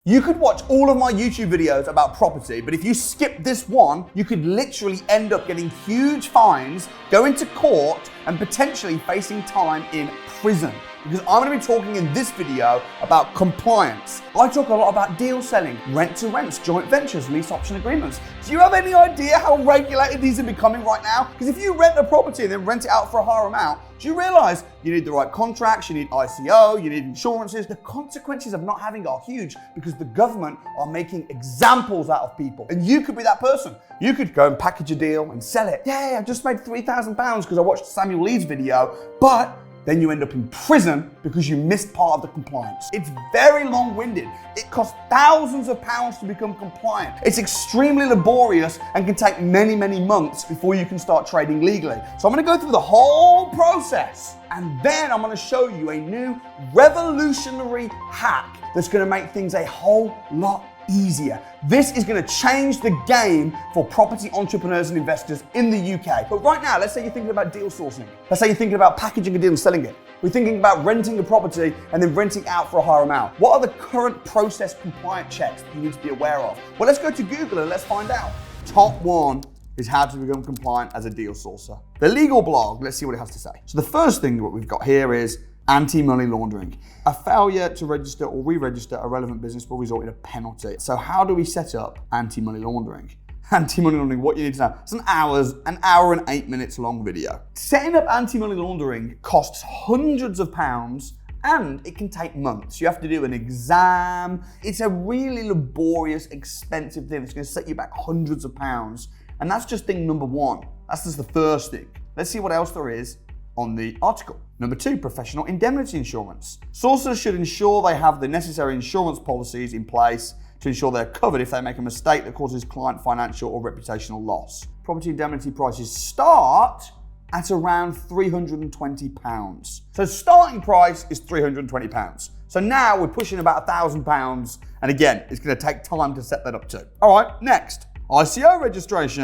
You could watch all of my YouTube videos about property, but if you skip this one, you could literally end up getting huge fines, going to court, and potentially facing time in prison. Because I'm going to be talking in this video about compliance. I talk a lot about deal selling, rent-to-rents, joint ventures, lease option agreements. Do you have any idea how regulated these are becoming right now? Because if you rent a property and then rent it out for a higher amount, do you realize you need the right contracts, you need ICO, you need insurances? The consequences of not having are huge because the government are making examples out of people. And you could be that person. You could go and package a deal and sell it. Yeah, I just made £3,000 because I watched Samuel Leeds video, but then you end up in prison because you missed part of the compliance. It's very long-winded. It costs thousands of pounds to become compliant. It's extremely laborious and can take many, many months before you can start trading legally. So I'm gonna go through the whole process and then I'm gonna show you a new revolutionary hack that's gonna make things a whole lot easier. This is going to change the game for property entrepreneurs and investors in the UK. But right now, let's say you're thinking about deal sourcing. Let's say you're thinking about packaging a deal and selling it. We're thinking about renting a property and then renting out for a higher amount. What are the current process compliant checks that you need to be aware of? Well, let's go to Google and let's find out. Top one is how to become compliant as a deal sourcer. The legal blog, let's see what it has to say. So the first thing what we've got here is anti-money laundering. A failure to register or re-register a relevant business will result in a penalty. So how do we set up anti-money laundering? Anti-money laundering, what you need to know. It's an hour and 8 minutes long video. Setting up anti-money laundering costs hundreds of pounds and it can take months. You have to do an exam. It's a really laborious, expensive thing. It's going to set you back hundreds of pounds. And that's just thing number one. That's just the first thing. Let's see what else there is on the article. Number two, professional indemnity insurance. Sourcers should ensure they have the necessary insurance policies in place to ensure they're covered if they make a mistake that causes client financial or reputational loss. Property indemnity prices start at around £320. So starting price is £320. So now we're pushing about £1,000. And again, it's going to take time to set that up too. All right, next, ICO registration.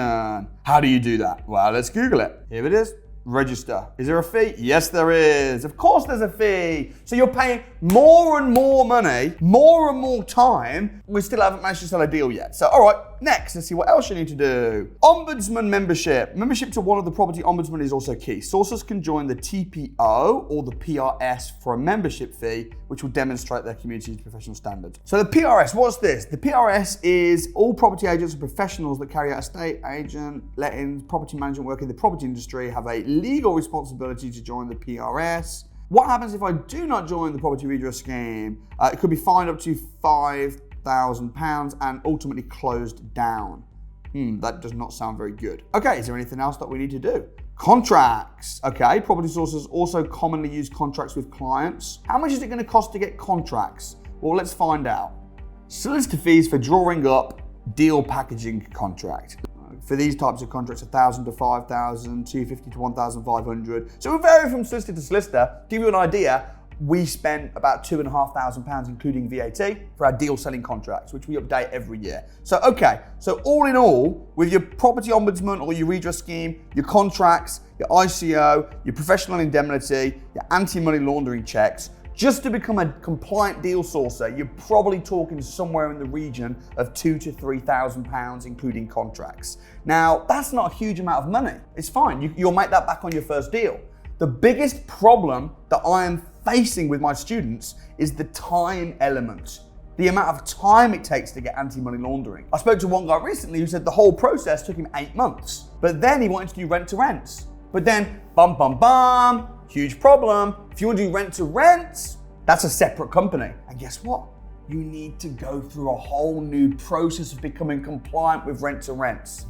How do you do that? Well, let's Google it. Here it is. Register. Is there a fee? Yes, there is. Of course there's a fee. So you're paying more and more money, more and more time. We still haven't managed to sell a deal yet. So, all right, next, let's see what else you need to do. Ombudsman membership. Membership to one of the property ombudsman is also key. Sourcers can join the TPO or the PRS for a membership fee, which will demonstrate their community's professional standards. So the PRS, what's this? The PRS is all property agents and professionals that carry out estate agent, lettings, property management work in the property industry have a legal responsibility to join the PRS. What happens if I do not join the property redress scheme? It could be fined up to £5,000 and ultimately closed down. That does not sound very good. Okay, is there anything else that we need to do? Contracts. Okay, property sources also commonly use contracts with clients. How much is it going to cost to get contracts? Well, let's find out. Solicitor fees for drawing up deal packaging contract. For these types of contracts, 1,000 to 5,000, 250 to 1,500. So we vary from solicitor to solicitor. To give you an idea, we spend about £2,500, including VAT, for our deal selling contracts, which we update every year. So, okay, so all in all, with your property ombudsman or your redress scheme, your contracts, your ICO, your professional indemnity, your anti-money laundering checks, just to become a compliant deal sourcer, you're probably talking somewhere in the region of £2,000 to £3,000, including contracts. Now, that's not a huge amount of money. It's fine. You'll make that back on your first deal. The biggest problem that I am facing with my students is the time element. The amount of time it takes to get anti-money laundering. I spoke to one guy recently who said the whole process took him 8 months, but then he wanted to do rent-to-rents. But then, huge problem. If you want to do rent-to-rents, that's a separate company. And guess what? You need to go through a whole new process of becoming compliant with rent-to-rents.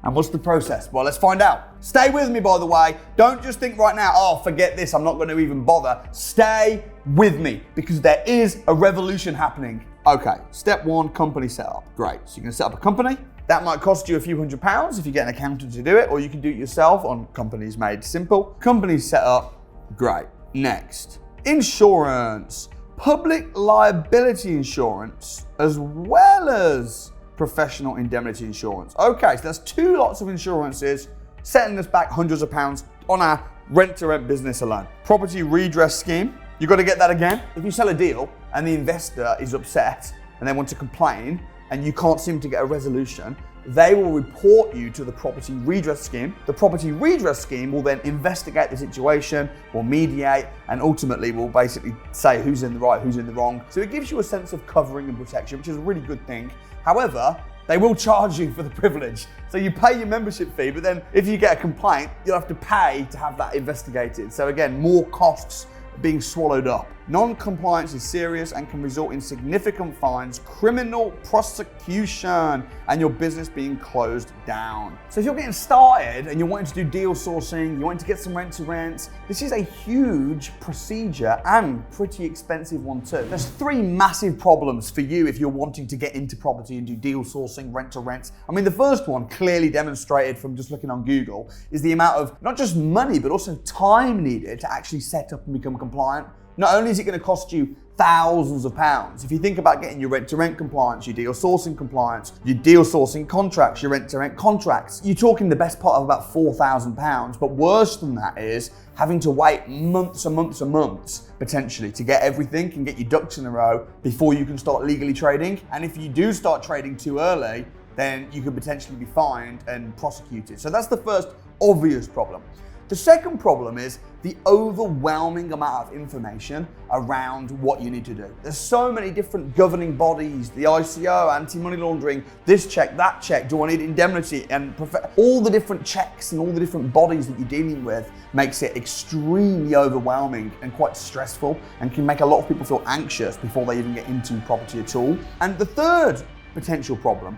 And what's the process? Well, let's find out. Stay with me, by the way. Don't just think right now, oh, forget this, I'm not going to even bother. Stay with me because there is a revolution happening. Okay, step one, company setup. Great. So you're going to set up a company. That might cost you a few £100s if you get an accountant to do it, or you can do it yourself on Companies Made Simple. Company set up. Great. Next, insurance. Public liability insurance as well as professional indemnity insurance. Okay, so that's two lots of insurances setting us back hundreds of pounds on our rent-to-rent business alone. Property redress scheme. You've got to get that again. If you sell a deal and the investor is upset and they want to complain and you can't seem to get a resolution, they will report you to the property redress scheme. The property redress scheme will then investigate the situation, will mediate, and ultimately will basically say who's in the right, who's in the wrong. So it gives you a sense of covering and protection, which is a really good thing. However, they will charge you for the privilege. So you pay your membership fee, but then if you get a complaint, you'll have to pay to have that investigated. So again, more costs being swallowed up. Non-compliance is serious and can result in significant fines, criminal prosecution, and your business being closed down. So if you're getting started and you're wanting to do deal sourcing, you want to get some rent-to-rents, this is a huge procedure and pretty expensive one too. There's three massive problems for you if you're wanting to get into property and do deal sourcing, rent-to-rents. I mean, the first one, clearly demonstrated from just looking on Google, is the amount of not just money, but also time needed to actually set up and become compliant. Not only is it going to cost you thousands of pounds, if you think about getting your rent-to-rent compliance, your deal sourcing compliance, your deal sourcing contracts, your rent-to-rent contracts, you're talking the best part of about £4,000. But worse than that is having to wait months and months and months, potentially, to get everything and get your ducks in a row before you can start legally trading. And if you do start trading too early, then you could potentially be fined and prosecuted. So that's the first obvious problem. The second problem is the overwhelming amount of information around what you need to do. There's so many different governing bodies, the ICO, anti-money laundering, this check, that check, do I need indemnity, and all the different checks and all the different bodies that you're dealing with makes it extremely overwhelming and quite stressful and can make a lot of people feel anxious before they even get into property at all. And the third potential problem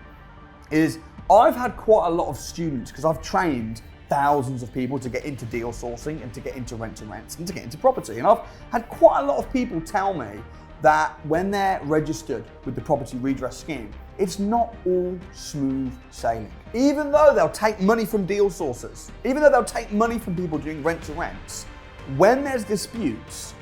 is I've had quite a lot of students, because I've trained thousands of people to get into deal sourcing and to get into rent-to-rents and to get into property. And I've had quite a lot of people tell me that when they're registered with the property redress scheme, it's not all smooth sailing. Even though they'll take money from deal sourcers, even though they'll take money from people doing rent-to-rents, when there's disputes,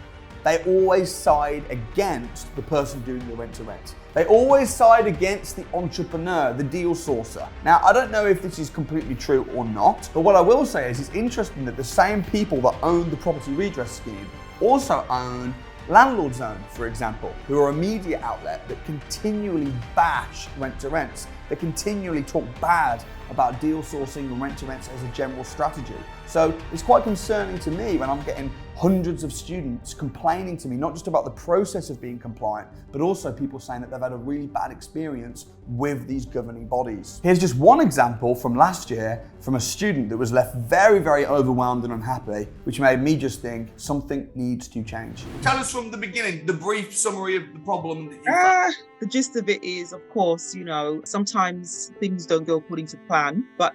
they always side against the person doing the rent-to-rent. They always side against the entrepreneur, the deal sourcer. Now, I don't know if this is completely true or not, but what I will say is it's interesting that the same people that own the property redress scheme also own Landlord Zone, for example, who are a media outlet that continually bash rent-to-rents. They continually talk bad about deal sourcing and rent-to-rents as a general strategy. So it's quite concerning to me when I'm getting hundreds of students complaining to me, not just about the process of being compliant, but also people saying that they've had a really bad experience with these governing bodies. Here's just one example from last year from a student that was left very, very overwhelmed and unhappy, which made me just think something needs to change. Tell us from the beginning, the brief summary of the problem that you The gist of it is, of course, sometimes things don't go according to plan, but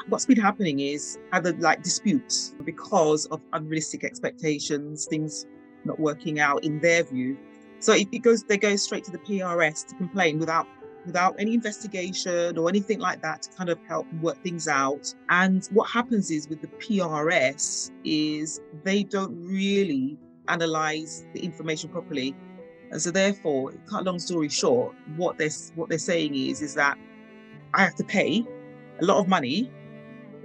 what's been happening is either disputes because of unrealistic expectations, things not working out in their view. So they go straight to the PRS to complain without any investigation or anything like that to kind of help work things out. And what happens is with the PRS is they don't really analyze the information properly. And so therefore, cut a long story short, what they're saying is that I have to pay a lot of money,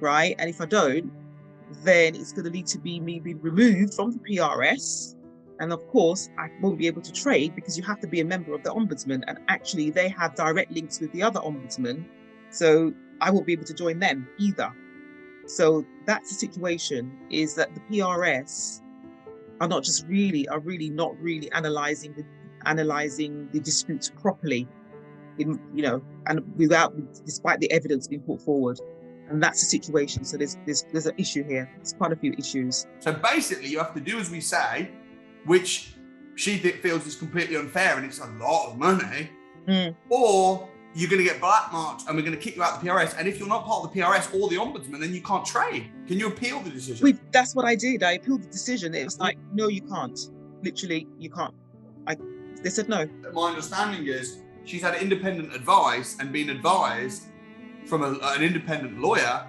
right? And if I don't, then it's going to lead to me being removed from the PRS. And of course, I won't be able to trade because you have to be a member of the Ombudsman. And actually, they have direct links with the other Ombudsman. So I won't be able to join them either. So that's the situation, is that the PRS are really not analysing the disputes properly, despite the evidence being put forward. And that's the situation. So there's an issue here. There's quite a few issues. So basically, you have to do as we say, which she feels is completely unfair and it's a lot of money, or you're going to get blackmarked and we're going to kick you out of the PRS. And if you're not part of the PRS or the Ombudsman, then you can't trade. Can you appeal the decision? That's what I did. I appealed the decision. It was like, no, you can't. Literally, you can't. They said no. My understanding is she's had independent advice and been advised from an independent lawyer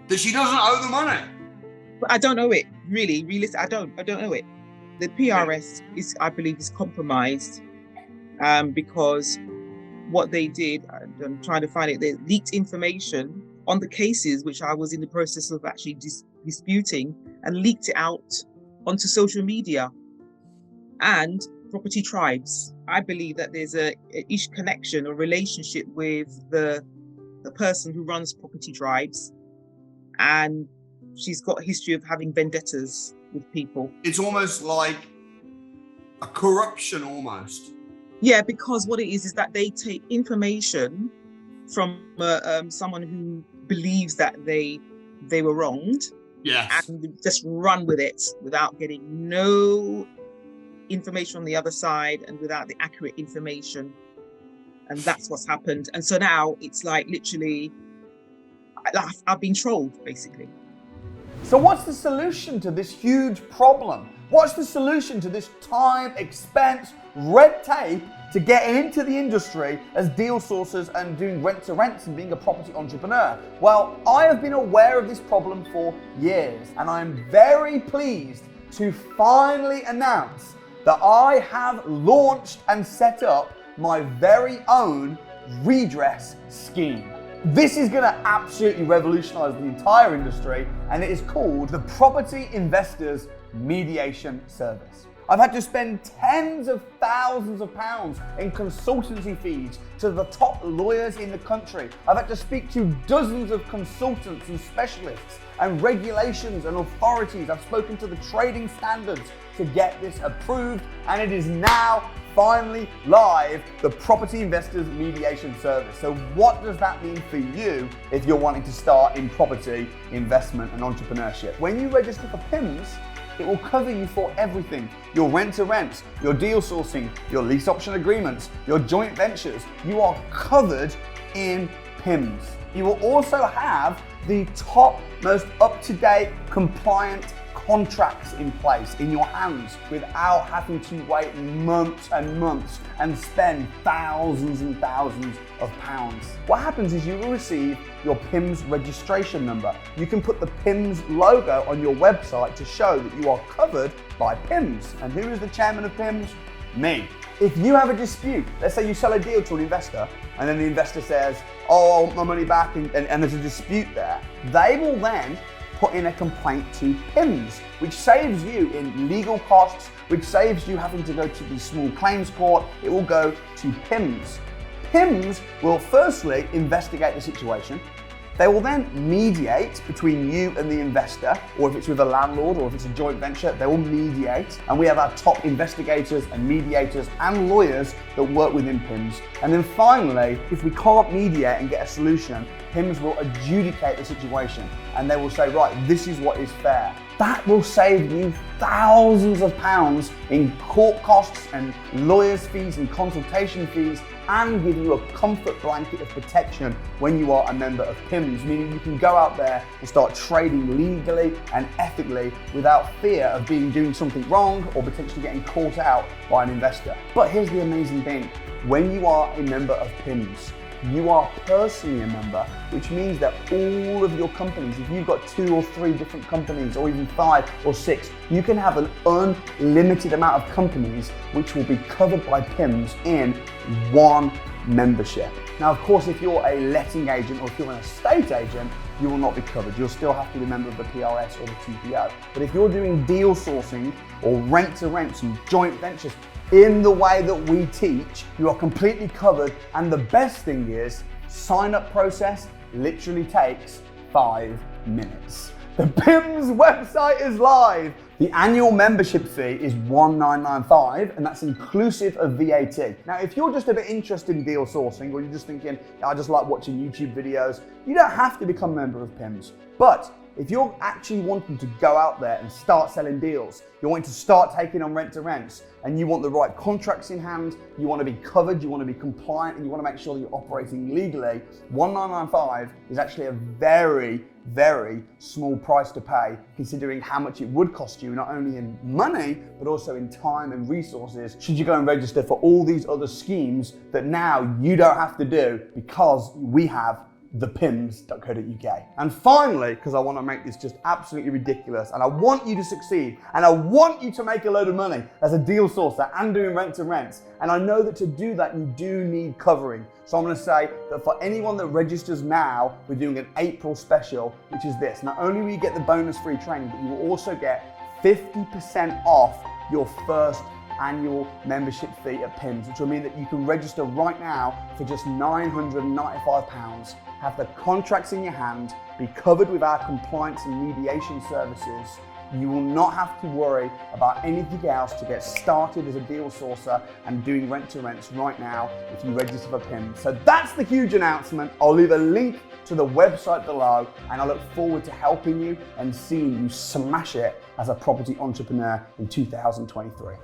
that she doesn't owe the money. But I don't owe it. Really, realistic. I don't owe it. The PRS I believe, is compromised because what they did, I'm trying to find it, they leaked information on the cases which I was in the process of actually disputing, and leaked it out onto social media. And property tribes. I believe that there's a each connection or relationship with the person who runs property tribes, and she's got a history of having vendettas with people. It's almost like a corruption almost. Yeah, because what it is that they take information from someone who believes that they were wronged. Yes. And just run with it without getting no information on the other side and without the accurate information. And that's what's happened. And so now it's like literally, I've been trolled, basically. So what's the solution to this huge problem? What's the solution to this time, expense, red tape to get into the industry as deal sourcers and doing rent-to-rents and being a property entrepreneur? Well, I have been aware of this problem for years, and I'm very pleased to finally announce that I have launched and set up my very own redress scheme. This is going to absolutely revolutionize the entire industry, and it is called the Property Investors Mediation Service. I've had to spend tens of thousands of pounds in consultancy fees to the top lawyers in the country. I've had to speak to dozens of consultants and specialists and regulations and authorities. I've spoken to the trading standards to get this approved, and it is now finally live, the Property Investors Mediation Service. So what does that mean for you if you're wanting to start in property investment and entrepreneurship? When you register for PIMS, it will cover you for everything. Your rent-to-rents, your deal sourcing, your lease option agreements, your joint ventures. You are covered in PIMS. You will also have the top, most up-to-date, compliant contracts in place in your hands without having to wait months and months and spend thousands and thousands of pounds. What happens is you will receive your PIMS registration number. You can put the PIMS logo on your website to show that you are covered by PIMS. And who is the chairman of PIMS? Me. If you have a dispute, let's say you sell a deal to an investor and then the investor says, oh, I want my money back, and there's a dispute there, they will then put in a complaint to PIMS, which saves you in legal costs, which saves you having to go to the small claims court. It will go to PIMS. PIMS will firstly investigate the situation. They will then mediate between you and the investor, or if it's with a landlord or if it's a joint venture, they will mediate. And we have our top investigators and mediators and lawyers that work within PIMS. And then finally, if we can't mediate and get a solution, PIMS will adjudicate the situation and they will say, right, this is what is fair. That will save you thousands of pounds in court costs and lawyers' fees and consultation fees, and give you a comfort blanket of protection when you are a member of PIMS, meaning you can go out there and start trading legally and ethically without fear of doing something wrong or potentially getting caught out by an investor. But here's the amazing thing. When you are a member of PIMS, you are personally a member, which means that all of your companies, if you've got 2 or 3 different companies, or even 5 or 6, you can have an unlimited amount of companies which will be covered by PIMS in one membership. Now, of course, if you're a letting agent or if you're an estate agent, you will not be covered. You'll still have to be a member of the PRS or the TPO. But if you're doing deal sourcing or rent-to-rents and joint ventures, in the way that we teach, you are completely covered. And the best thing is, sign-up process literally takes 5 minutes. The PIMS website is live. The annual membership fee is $1,995, and that's inclusive of VAT. Now, if you're just a bit interested in deal sourcing, or you're just thinking, I just like watching YouTube videos, you don't have to become a member of PIMS. But if you're actually wanting to go out there and start selling deals, you're wanting to start taking on rent-to-rents, and you want the right contracts in hand, you want to be covered, you want to be compliant, and you want to make sure that you're operating legally, $1,995 is actually a very, very small price to pay, considering how much it would cost you, not only in money, but also in time and resources, should you go and register for all these other schemes that now you don't have to do because we have thepims.co.uk. And finally, because I want to make this just absolutely ridiculous, and I want you to succeed, and I want you to make a load of money as a deal sourcer and doing rent-to-rents, and I know that to do that you do need covering. So I'm going to say that for anyone that registers now, we're doing an April special, which is this. Not only will you get the bonus free training, but you will also get 50% off your first annual membership fee at PIMS, which will mean that you can register right now for just £995, have the contracts in your hand, be covered with our compliance and mediation services. You will not have to worry about anything else to get started as a deal sourcer and doing Rent2Rents right now if you register for PIMS. So that's the huge announcement. I'll leave a link to the website below, and I look forward to helping you and seeing you smash it as a property entrepreneur in 2023.